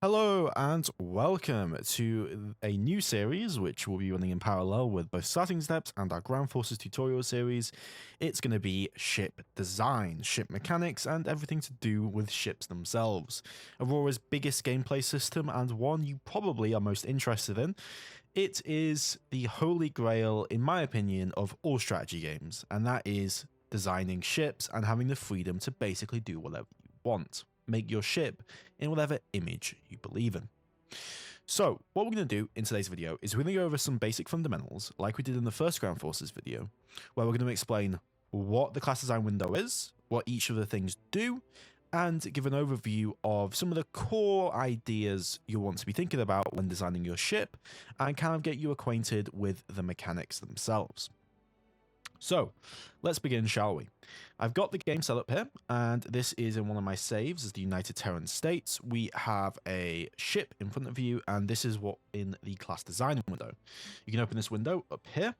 Hello and welcome to a new series which will be running in parallel with both Starting Steps and our Ground Forces tutorial series. It's going to be ship design, ship mechanics, and everything to do with ships themselves. Aurora's biggest gameplay system and one you probably are most interested in. It is the holy grail, in my opinion, of all strategy games, and that is designing ships and having the freedom to basically do whatever you want. Make your ship in whatever image you believe in. So what we're going to do in today's video is we're going to go over some basic fundamentals like we did in the first Ground Forces video, where we're going to explain what the class design window is, what each of the things do, and give an overview of some of the core ideas you'll want to be thinking about when designing your ship, and kind of get you acquainted with the mechanics themselves. So let's begin, shall we? I've got the game set up here, and this is in one of my saves as the United Terran States. We have a ship in front of you, and this is what in the class design window. You can open this window up here,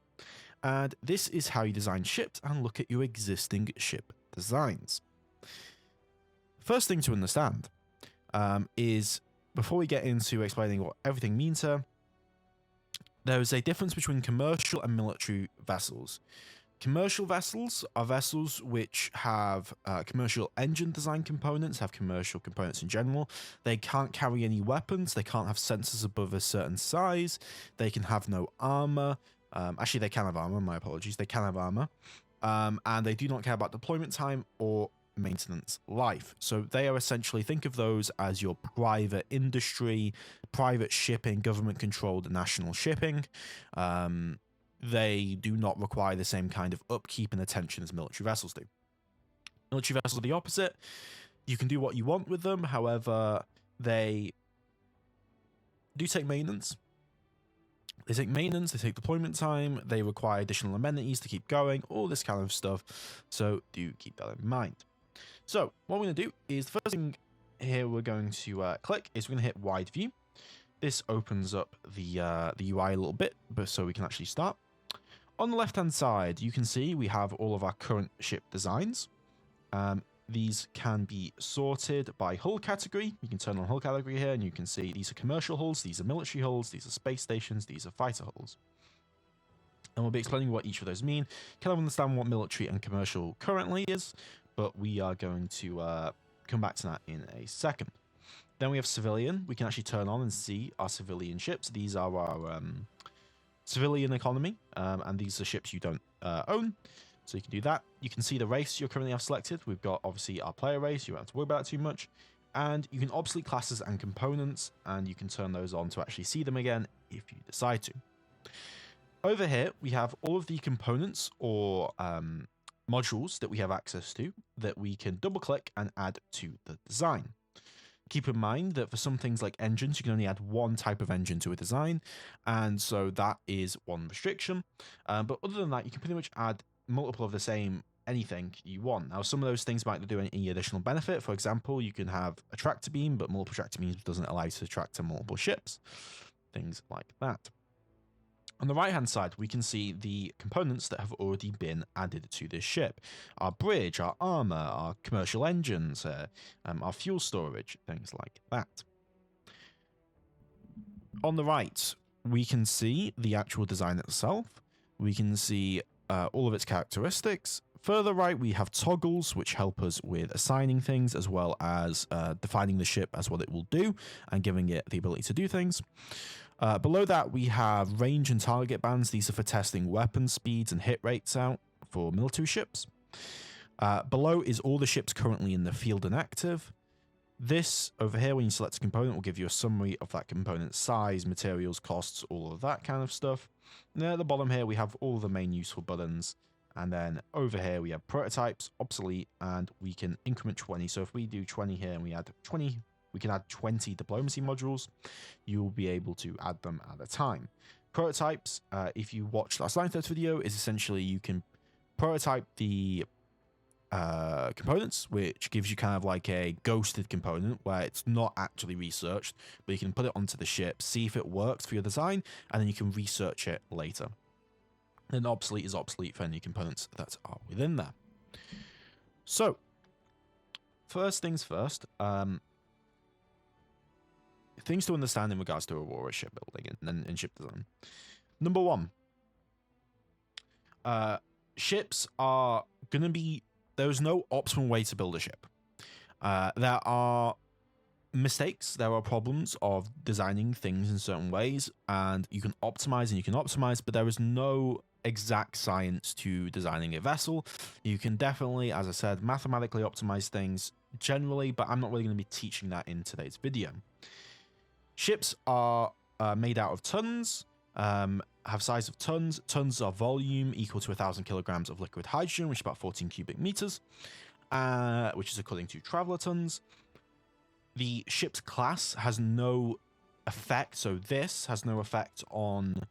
and this is how you design ships and look at your existing ship designs. First thing to understand is, before we get into explaining what everything means here, there is a difference between commercial and military vessels. Commercial vessels are vessels which have commercial engine design components, have commercial components in general. They can't carry any weapons, they can't have sensors above a certain size, they can have no armor. Actually, they can have armor, my apologies, they can have armor. And they do not care about deployment time or maintenance life. So they are essentially, think of those as your private industry, private shipping, government-controlled national shipping. They do not require the same kind of upkeep and attention as military vessels do. Military vessels are the opposite. You can do what you want with them, however, they do take maintenance. They take maintenance, they take deployment time, they require additional amenities to keep going, all this kind of stuff, so do keep that in mind. So what we're going to do is, the first thing here we're going to click is we're going to hit wide view. This opens up the UI a little bit, but so we can actually start. On the left hand side, you can see we have all of our current ship designs. These can be sorted by hull category. You can turn on hull category here, and you can see these are commercial hulls, these are military hulls, these are space stations, these are fighter hulls. And we'll be explaining what each of those mean. Kind of understand what military and commercial currently is, but we are going to come back to that in a second. Then we have civilian. We can actually turn on and see our civilian ships. These are our civilian economy, and these are ships you don't own. So you can do that. You can see the race you currently have selected. We've got obviously our player race. You don't have to worry about it too much. And you can obsolete classes and components, and you can turn those on to actually see them again if you decide to. Over here, we have all of the components or modules that we have access to that we can double click and add to the design. Keep in mind that for some things like engines, you can only add one type of engine to a design, and so that is one restriction. But other than that, you can pretty much add multiple of the same anything you want. Now, some of those things might not do any additional benefit. For example, you can have a tractor beam, but multiple tractor beams doesn't allow you to tractor multiple ships. Things like that. On the right hand side, we can see the components that have already been added to this ship. Our bridge, our armor, our commercial engines, our fuel storage, things like that. On the right, we can see the actual design itself. We can see all of its characteristics. Further right, we have toggles, which help us with assigning things, as well as defining the ship as what it will do, and giving it the ability to do things. Below that, we have range and target bands. These are for testing weapon speeds and hit rates out for military ships. Below is all the ships currently in the field and active. This over here, when you select a component, will give you a summary of that component's size, materials, costs, all of that kind of stuff. And then at the bottom here, we have all the main useful buttons. And then over here, we have prototypes, obsolete, and we can increment 20. So if we do 20 here and we add 20, we can add 20 diplomacy modules. You will be able to add them at a time. Prototypes, if you watched last night's video, is essentially you can prototype the components, which gives you kind of like a ghosted component where it's not actually researched, but you can put it onto the ship, see if it works for your design, and then you can research it later. And obsolete is obsolete for any components that are within there. So, first things first, things to understand in regards to Aurora shipbuilding and ship design. Number one, ships are going to be, there's no optimal way to build a ship. There are mistakes, there are problems of designing things in certain ways, and you can optimize, but there is no exact science to designing a vessel. You can definitely, as I said, mathematically optimize things generally, but I'm not really going to be teaching that in today's video. Ships are made out of tons, have size of tons. Tons are volume equal to 1,000 kilograms of liquid hydrogen, which is about 14 cubic meters, which is according to traveler tons. The ship's class has no effect, so this has no effect on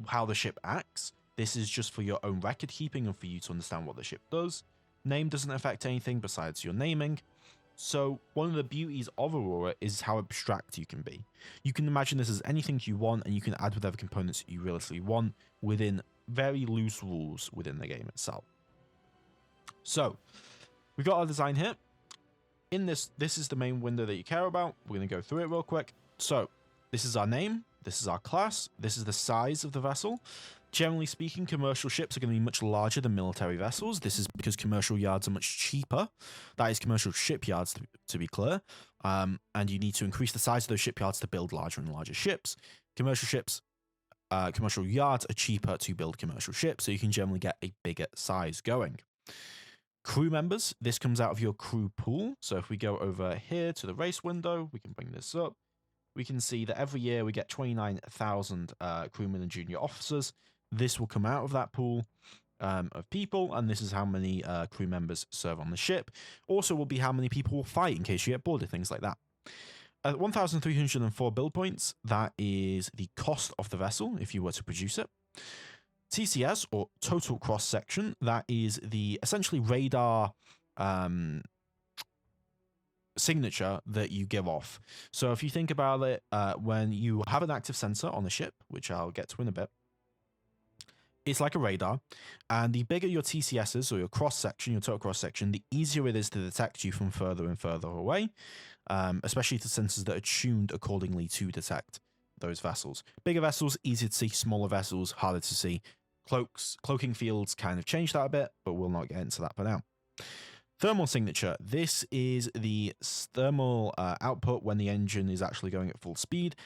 how the ship acts. This is just for your own record keeping and for you to understand what the ship does. Name doesn't affect anything besides your naming. So one of the beauties of Aurora is how abstract you can be. You can imagine this as anything you want, and you can add whatever components you realistically want within very loose rules within the game itself. So we've got our design here. In this is the main window that you care about. We're going to go through it real quick. So this is our name. This is our class. This is the size of the vessel. Generally speaking, commercial ships are going to be much larger than military vessels. This is because commercial yards are much cheaper. That is commercial shipyards, to be clear. And you need to increase the size of those shipyards to build larger and larger ships. Commercial yards are cheaper to build commercial ships, so you can generally get a bigger size going. Crew members, this comes out of your crew pool. So if we go over here to the race window, we can bring this up. We can see that every year we get 29,000 crewmen and junior officers. This will come out of that pool of people, and this is how many crew members serve on the ship. Also will be how many people will fight in case you get bored of things like that. 1,304 build points, that is the cost of the vessel if you were to produce it. TCS, or total cross section, that is the essentially radar signature that you give off. So if you think about it, when you have an active sensor on the ship, which I'll get to in a bit, it's like a radar, and the bigger your TCS is, or your cross section, your total cross section, the easier it is to detect you from further and further away, especially to sensors that are tuned accordingly to detect those vessels. Bigger vessels, easier to see. Smaller vessels, harder to see. Cloaking fields kind of change that a bit, but we'll not get into that for now. Thermal signature. This is the thermal output when the engine is actually going at full speed.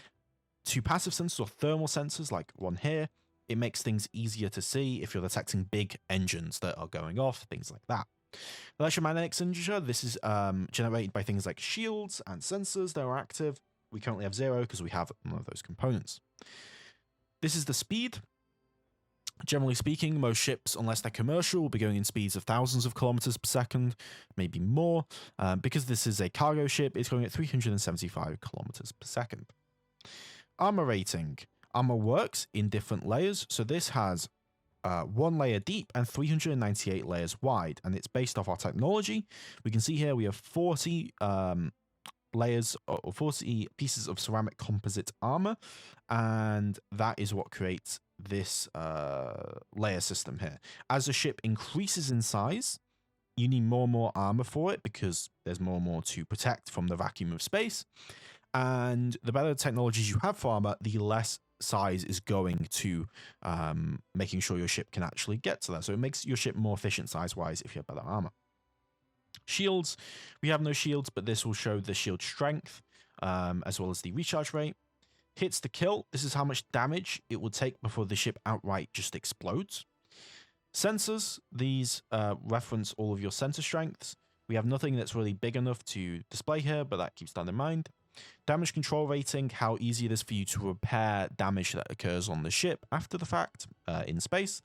To passive sensors or thermal sensors, like one here, it makes things easier to see if you're detecting big engines that are going off, things like that. Electromagnetic signature. This is generated by things like shields and sensors that are active. We currently have 0 because we have none of those components. This is the speed. Generally speaking, most ships, unless they're commercial, will be going in speeds of thousands of kilometers per second, maybe more. Because this is a cargo ship, it's going at 375 kilometers per second. Armor rating. Armor works in different layers. So this has 1 layer deep and 398 layers wide, and it's based off our technology. We can see here we have 40 layers or 40 pieces of ceramic composite armor, and that is what creates this layer system here. As the ship increases in size, you need more and more armor for it because there's more and more to protect from the vacuum of space. And the better technologies you have for armor, the less size is going to making sure your ship can actually get to that. So it makes your ship more efficient size-wise if you have better armor. Shields, we have no shields, but this will show the shield strength as well as the recharge rate. Hits to kill, this is how much damage it will take before the ship outright just explodes. Sensors, these reference all of your sensor strengths. We have nothing that's really big enough to display here, but that keeps that in mind. Damage control rating, how easy it is for you to repair damage that occurs on the ship after the fact in space.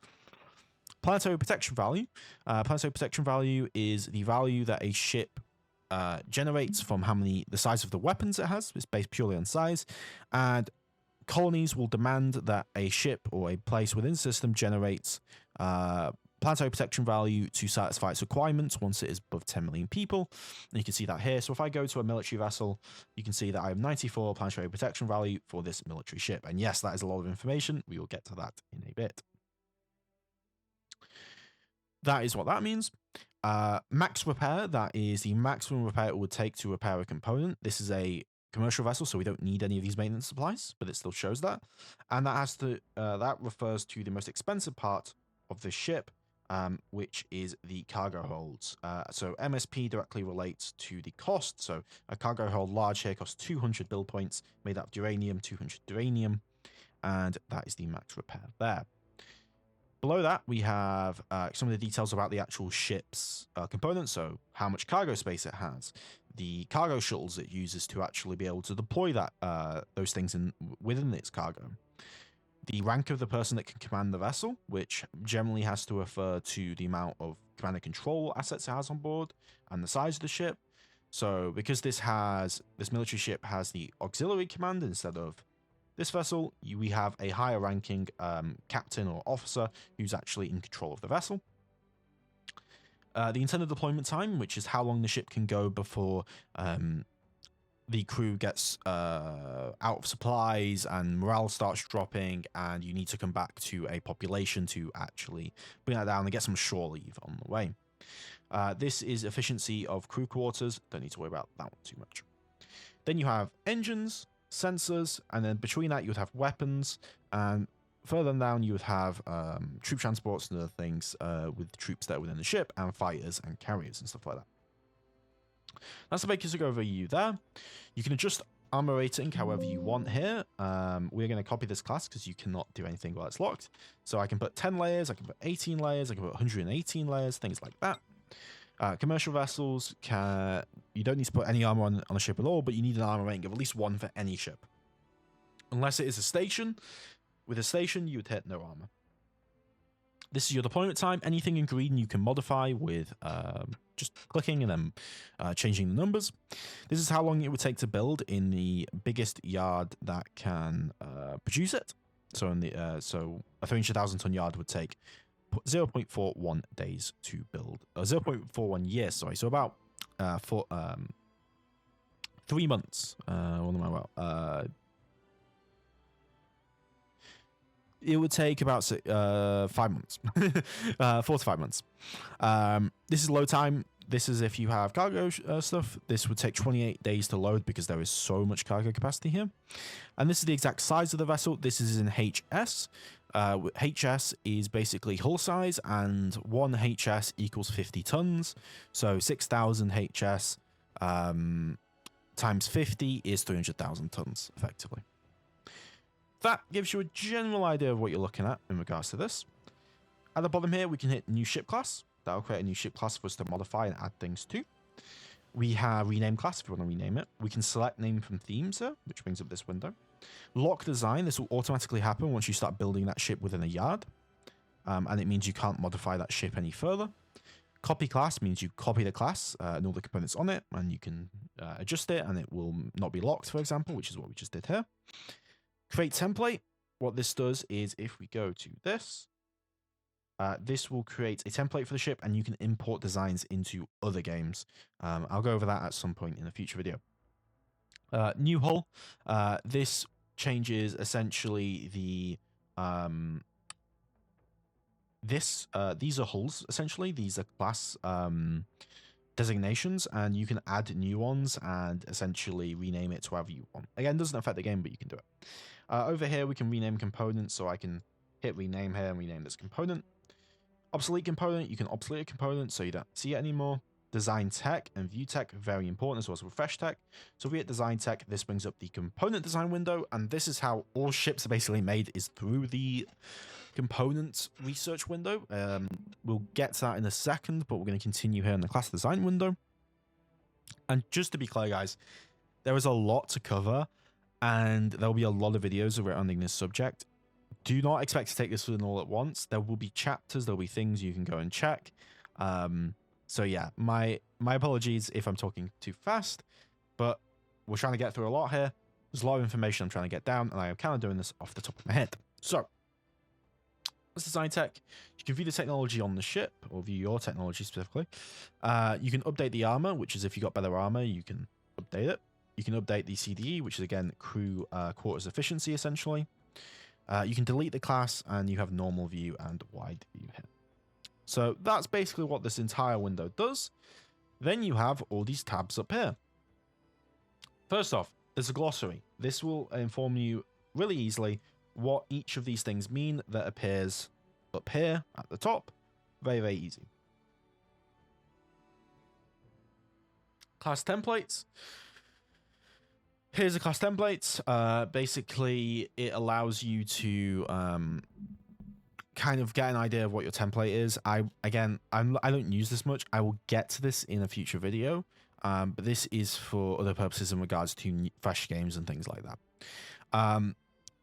Planetary protection value. Planetary protection value is the value that a ship generates from the size of the weapons it has. It's based purely on size. And colonies will demand that a ship or a place within the system generates planetary protection value to satisfy its requirements once it is above 10 million people. And you can see that here. So if I go to a military vessel, you can see that I have 94 planetary protection value for this military ship. And yes, that is a lot of information. We will get to that in a bit. That is what that means. Max repair, that is the maximum repair it would take to repair a component. This is a commercial vessel, so we don't need any of these maintenance supplies, but it still shows that. And that has to that refers to the most expensive part of the ship, which is the cargo holds. So MSP directly relates to the cost. So a cargo hold large here costs 200 build points, made up of uranium, 200 uranium, and that is the max repair there. Below that, we have some of the details about the actual ship's components, so how much cargo space it has, the cargo shuttles it uses to actually be able to deploy that those things within its cargo, the rank of the person that can command the vessel, which generally has to refer to the amount of command and control assets it has on board, and the size of the ship. So because this military ship has the auxiliary command instead of this vessel, we have a higher ranking captain or officer who's actually in control of the vessel. The intended deployment time, which is how long the ship can go before the crew gets out of supplies and morale starts dropping, and you need to come back to a population to actually bring that down and get some shore leave on the way. This is efficiency of crew quarters. Don't need to worry about that one too much. Then you have engines, sensors, and then between that you would have weapons, and further down you would have troop transports and other things with troops that are within the ship, and fighters and carriers and stuff like that. That's the basic overview there. You can adjust armor rating however you want here. We're going to copy this class because you cannot do anything while it's locked. So I can put 10 layers, I can put 18 layers, I can put 118 layers, things like that. Commercial vessels, you don't need to put any armor on a ship at all, but you need an armor rating of at least 1 for any ship. Unless it is a station. With a station, you would hit no armor. This is your deployment time. Anything in green you can modify with just clicking and then changing the numbers. This is how long it would take to build in the biggest yard that can produce it. So so a 300,000-ton yard would take 0.41 days to build, 0.41 years, sorry. So about 3 months. What am I about? It would take about 5 months, 4 to 5 months. This is load time. This is if you have cargo stuff. This would take 28 days to load because there is so much cargo capacity here. And this is the exact size of the vessel. This is in HS. HS is basically hull size, and 1 HS equals 50 tons. So 6,000 HS times 50 is 300,000 tons, effectively. That gives you a general idea of what you're looking at in regards to this. At the bottom here, we can hit new ship class. That'll create a new ship class for us to modify and add things to. We have rename class if you want to rename it. We can select name from themes here, which brings up this window. Lock design, this will automatically happen once you start building that ship within a yard. And it means you can't modify that ship any further. Copy class means you copy the class and all the components on it, and you can adjust it and it will not be locked, for example, which is what we just did here. Create template. What this does is if we go to this, this will create a template for the ship, and you can import designs into other games. I'll go over that at some point in a future video. New hull. This changes essentially the these are hulls essentially. These are class designations, and you can add new ones and essentially rename it to however you want. Again, it doesn't affect the game, but you can do it. Over here, we can rename components, so I can hit rename here and rename this component. Obsolete component, you can obsolete a component so you don't see it anymore. Design tech and view tech, very important, as well as refresh tech. So if we hit design tech, this brings up the component design window, and this is how all ships are basically made, is through the component research window. We'll get to that in a second, but we're going to continue here in the class design window. And just to be clear, guys, there is a lot to cover, and there'll be a lot of videos surrounding this subject. Do not expect to take this one all at once. There will be chapters, there'll be things you can go and check. So yeah, my apologies if I'm talking too fast, but we're trying to get through a lot here. There's a lot of information I'm trying to get down, and I am kind of doing this off the top of my head. So, let's design tech. You can view the technology on the ship, or view your technology specifically. You can update the armor, which is if you got better armor, you can update it. You can update the CDE, which is again crew quarters efficiency essentially. You can delete the class, and you have normal view and wide view here. So that's basically what this entire window does. Then you have all these tabs up here. First off, there's a glossary. This will inform you really easily what each of these things mean that appears up here at the top. Very, very easy. Class templates. Here's a class template. Basically, it allows you to kind of get an idea of what your template is. I don't use this much. I will get to this in a future video. But this is for other purposes in regards to fresh games and things like that.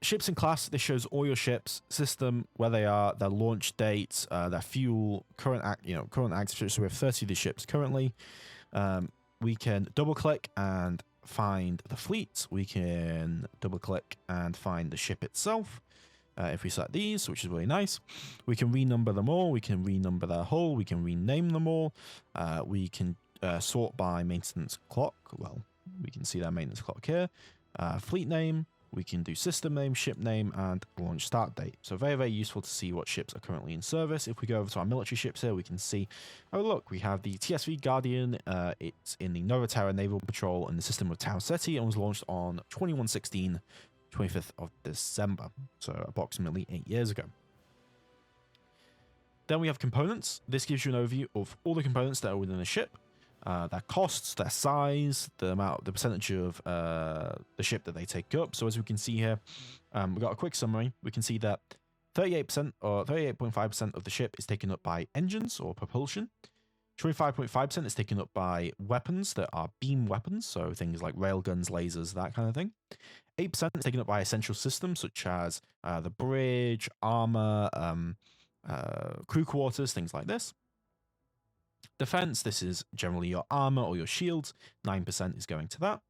Ships and class. This shows all your ships, system, where they are, their launch dates, their fuel, current active ships. So we have 30 of the ships currently. We can double click and find the fleet. We can double click and find the ship itself. If we select these, which is really nice, we can renumber them all. We can renumber their hull. We can rename them all. We can sort by maintenance clock. Well, we can see their maintenance clock here. Fleet name. We can do system name, ship name, and launch start date. So very, very useful to see what ships are currently in service. If we go over to our military ships here, we can see, oh look, we have the TSV Guardian. It's in the Nova Terra Naval Patrol in the system of Tau Ceti and was launched on 21/16, 25th of December. So approximately 8 years ago. Then we have components. This gives you an overview of all the components that are within a ship. Their costs, their size, the percentage of the ship that they take up. So as we can see here, we've got a quick summary. We can see that 38% or 38.5% of the ship is taken up by engines or propulsion. 25.5% is taken up by weapons that are beam weapons, so things like railguns, lasers, that kind of thing. 8% is taken up by essential systems such as the bridge, armor, crew quarters, things like this. Defense, this is generally your armor or your shields. 9% is going to that.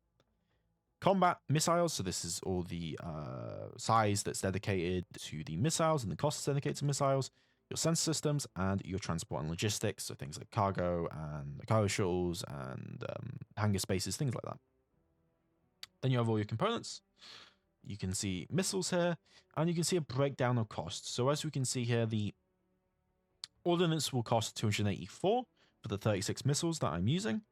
Combat missiles, so this is all the size that's dedicated to the missiles and the costs dedicated to missiles. Your sensor systems and your transport and logistics, so things like cargo and cargo shuttles and hangar spaces, things like that. Then you have all your components. You can see missiles here, and you can see a breakdown of costs. So as we can see here, the Ordnance will cost 284 for the 36 missiles that I'm using.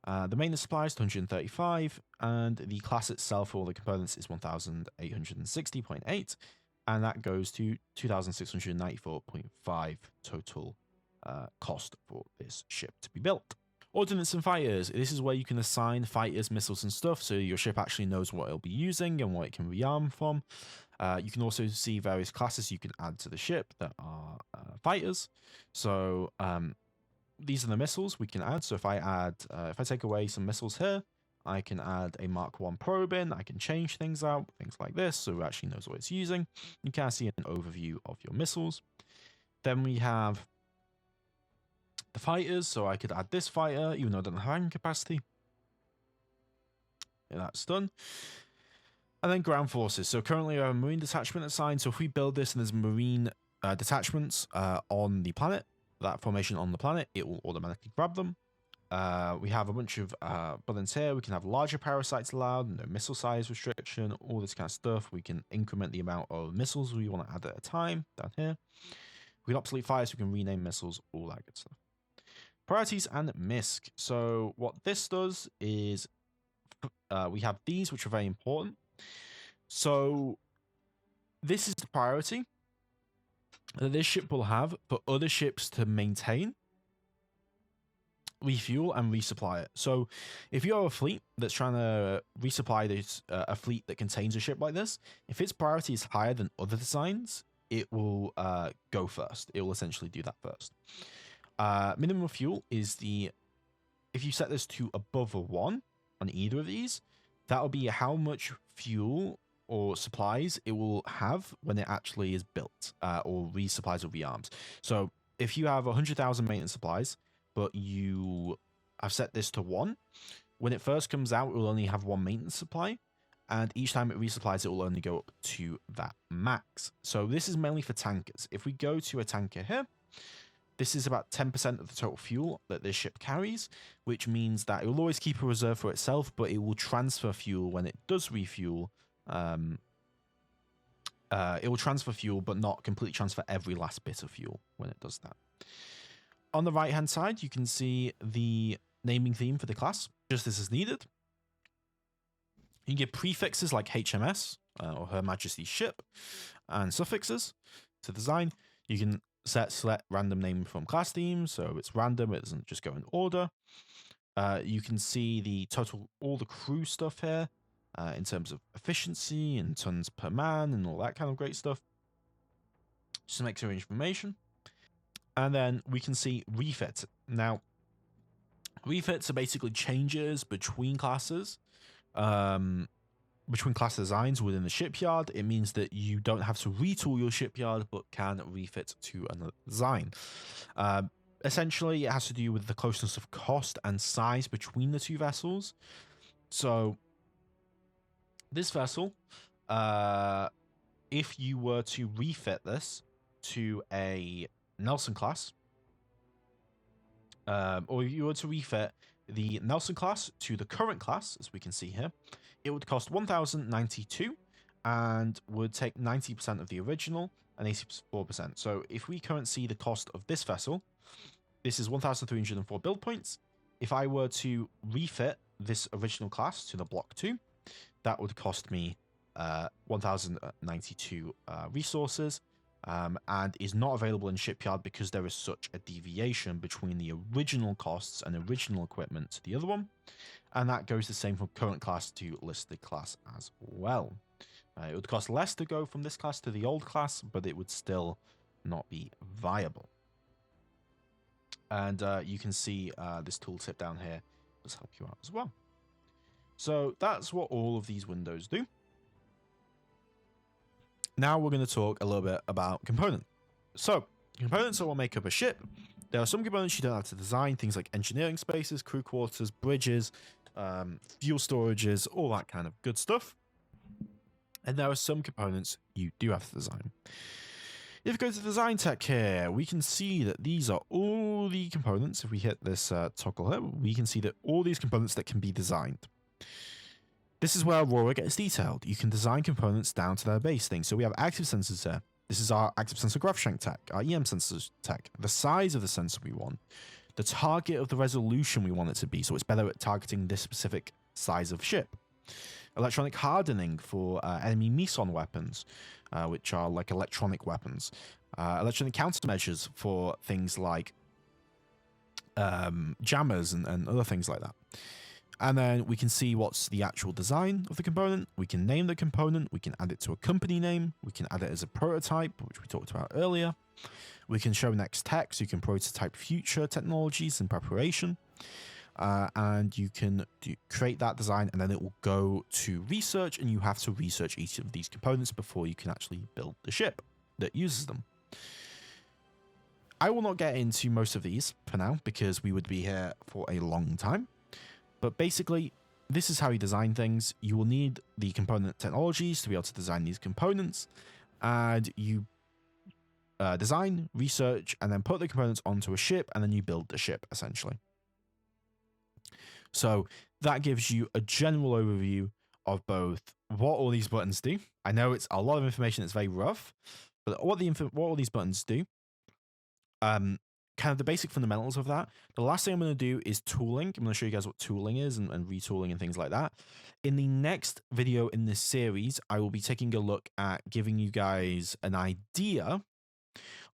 The maintenance supplies 235, and the class itself for all the components is 1,860.8, and that goes to 2,694.5 total cost for this ship to be built. Ordnance and fighters. This is where you can assign fighters, missiles, and stuff, so your ship actually knows what it'll be using and what it can rearm from. You can also see various classes you can add to the ship that are fighters. So these are the missiles we can add. So if I take away some missiles here, I can add a Mark 1 probe in. I can change things out, things like this, so it actually knows what it's using. You can see an overview of your missiles. Then we have the fighters, so I could add this fighter, even though I don't have hanging capacity. Yeah, that's done. And then ground forces. So currently I have a marine detachment assigned. So if we build this and there's marine detachments on the planet, that formation on the planet, it will automatically grab them. We have a bunch of buttons here. We can have larger parasites allowed, no missile size restriction, all this kind of stuff. We can increment the amount of missiles we want to add at a time down here. We can obsolete fires, we can rename missiles, all that good stuff. Priorities and Misc. So what this does is we have these, which are very important. So this is the priority that this ship will have for other ships to maintain, refuel, and resupply it. So if you have a fleet that's trying to resupply this, a fleet that contains a ship like this, if its priority is higher than other designs, it will go first. It will essentially do that first. Minimum fuel is if you set this to above a 1 on either of these, that will be how much fuel or supplies it will have when it actually is built, or resupplies or rearms. So if you have 100,000 maintenance supplies, but you have set this to 1, when it first comes out, it will only have 1 maintenance supply, and each time it resupplies, it will only go up to that max. So this is mainly for tankers. If we go to a tanker here, this is about 10% of the total fuel that this ship carries, which means that it will always keep a reserve for itself, but it will transfer fuel when it does refuel. It will transfer fuel, but not completely transfer every last bit of fuel when it does that. On the right-hand side, you can see the naming theme for the class, just as is needed. You can give prefixes like HMS or Her Majesty's Ship and suffixes to design. You can select random name from class themes, so it's random, it doesn't just go in order. You can see the total, all the crew stuff here in terms of efficiency and tons per man and all that kind of great stuff. Just some extra information. And then we can see refit. Now, refits are basically changes between classes. Between class designs within the shipyard. It means that you don't have to retool your shipyard, but can refit to another design. Essentially, it has to do with the closeness of cost and size between the two vessels. So, this vessel, if you were to refit this to a Nelson class, or if you were to refit the Nelson class to the current class, as we can see here, it would cost 1,092 and would take 90% of the original and 84%. So if we currently see the cost of this vessel, this is 1,304 build points. If I were to refit this original class to the Block 2, that would cost me 1,092 resources, and is not available in Shipyard because there is such a deviation between the original costs and original equipment to the other one. And that goes the same from current class to listed class as well. It would cost less to go from this class to the old class, but it would still not be viable. And you can see this tooltip down here does help you out as well. So that's what all of these windows do. Now we're going to talk a little bit about components. So components are what make up a ship. There are some components you don't have to design, things like engineering spaces, crew quarters, bridges, fuel storages, all that kind of good stuff. And there are some components you do have to design. If we go to design tech here, we can see that these are all the components. If we hit this toggle here, we can see that all these components that can be designed. This is where Aurora gets detailed. You can design components down to their base thing. So we have active sensors here. This is our active sensor graph shank tech, our EM sensors tech, the size of the sensor we want, the target of the resolution we want it to be, so it's better at targeting this specific size of ship. Electronic hardening for enemy Misc weapons, which are like electronic weapons. Electronic countermeasures for things like jammers and other things like that. And then we can see what's the actual design of the component. We can name the component. We can add it to a company name. We can add it as a prototype, which we talked about earlier. We can show next tech, so you can prototype future technologies in preparation. And you can create that design, and then it will go to research, and you have to research each of these components before you can actually build the ship that uses them. I will not get into most of these for now, because we would be here for a long time. But basically, this is how you design things. You will need the component technologies to be able to design these components, and you design, research, and then put the components onto a ship, and then you build the ship, essentially. So that gives you a general overview of both what all these buttons do. I know it's a lot of information, it's very rough, but what all these buttons do, kind of the basic fundamentals of that. The last thing I'm going to do is tooling. I'm going to show you guys what tooling is and retooling and things like that. In the next video in this series, I will be taking a look at giving you guys an idea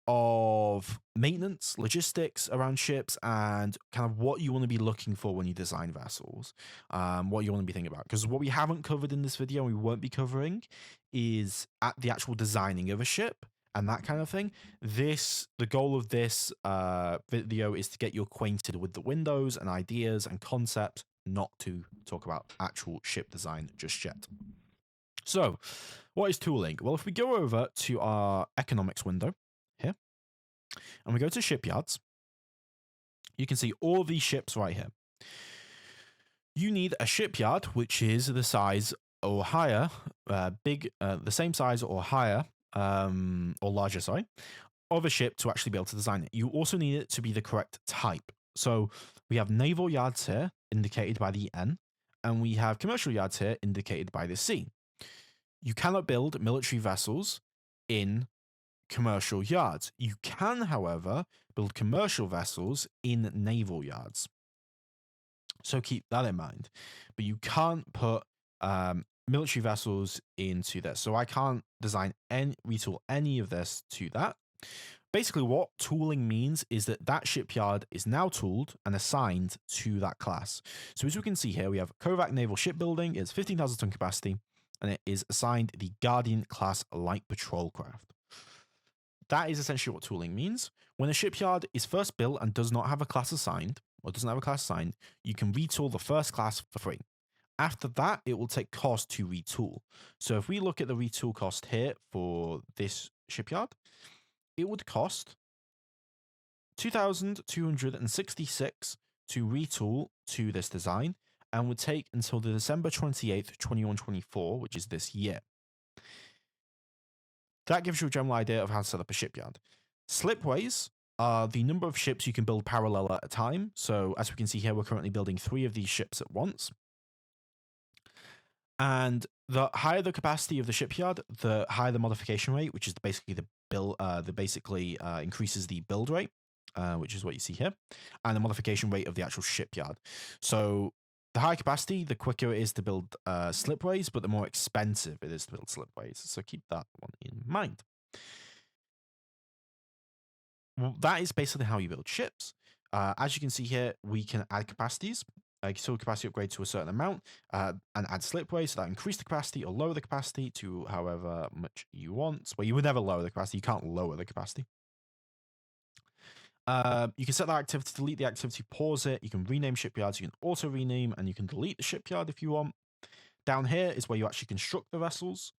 of maintenance, logistics around ships, and kind of what you want to be looking for when you design vessels, what you want to be thinking about. Because what we haven't covered in this video and we won't be covering is at the actual designing of a ship and that kind of thing. The goal of this video is to get you acquainted with the windows and ideas and concepts, not to talk about actual ship design just yet. So, what is tooling? Well, if we go over to our economics window here, and we go to Shipyards, you can see all of these ships right here. You need a shipyard, which is the size or higher, the same size or higher, or larger, sorry, of a ship to actually be able to design it. You also need it to be the correct type. So we have naval yards here indicated by the N, and we have commercial yards here indicated by the C. You cannot build military vessels in commercial yards. You can, however, build commercial vessels in naval yards. So keep that in mind. But you can't put military vessels into this. So I can't design and retool any of this to that. Basically, what tooling means is that that shipyard is now tooled and assigned to that class. So as we can see here, we have Kovac Naval Shipbuilding. It's 15,000 ton capacity, and it is assigned the Guardian class light patrol craft. That is essentially what tooling means. When a shipyard is first built and does not have a class assigned, or doesn't have a class assigned, you can retool the first class for free. After that, it will take cost to retool. So if we look at the retool cost here for this shipyard, it would cost 2,266 to retool to this design and would take until the December 28th, 2124, which is this year. That gives you a general idea of how to set up a shipyard. Slipways are the number of ships you can build parallel at a time. So as we can see here, we're currently building 3 of these ships at once. And the higher the capacity of the shipyard, the higher the modification rate, which is basically the increases the build rate, which is what you see here, and the modification rate of the actual shipyard. So the higher capacity, the quicker it is to build slipways, but the more expensive it is to build slipways. So keep that one in mind. Well, that is basically how you build ships. As you can see here, we can add capacities. So capacity upgrade to a certain amount and add slipways, so that increase the capacity or lower the capacity to however much you want. Well, you would never lower the capacity. You can't lower the capacity. You can set that activity, delete the activity, pause it. You can rename shipyards. You can auto rename, and you can delete the shipyard if you want. Down here is where you actually construct the vessels.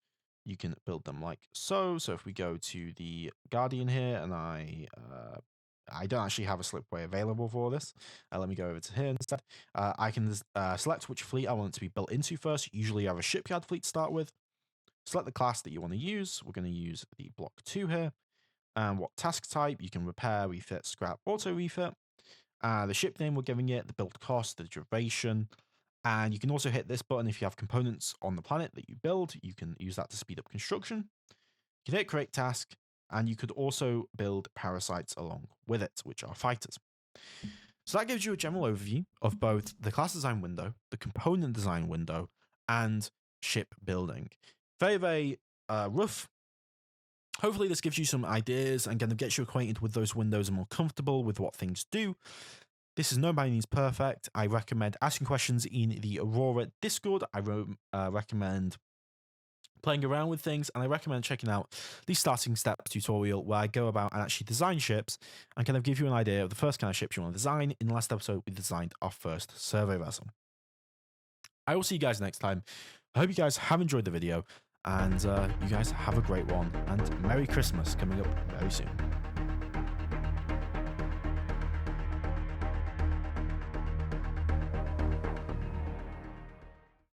You can build them like so. So if we go to the Guardian here, and I don't actually have a slipway available for this. Let me go over to here instead. I can select which fleet I want it to be built into first. Usually you have a shipyard fleet to start with. Select the class that you want to use. We're going to use the Block 2 here. And what task type? You can repair, refit, scrap, auto refit. The ship name we're giving it, the build cost, the duration. And you can also hit this button if you have components on the planet that you build. You can use that to speed up construction. You can hit create task. And you could also build parasites along with it, which are fighters. So that gives you a general overview of both the class design window, the component design window, and ship building. Very, very rough. Hopefully this gives you some ideas and kind of gets you acquainted with those windows and more comfortable with what things do. This is no by any means perfect. I recommend asking questions in the Aurora Discord. I recommend playing around with things, and I recommend checking out the starting steps tutorial where I go about and actually design ships and kind of give you an idea of the first kind of ships you want to design. In the last episode, we designed our first survey vessel. I will see you guys next time. I hope you guys have enjoyed the video, and you guys have a great one, and Merry Christmas coming up very soon.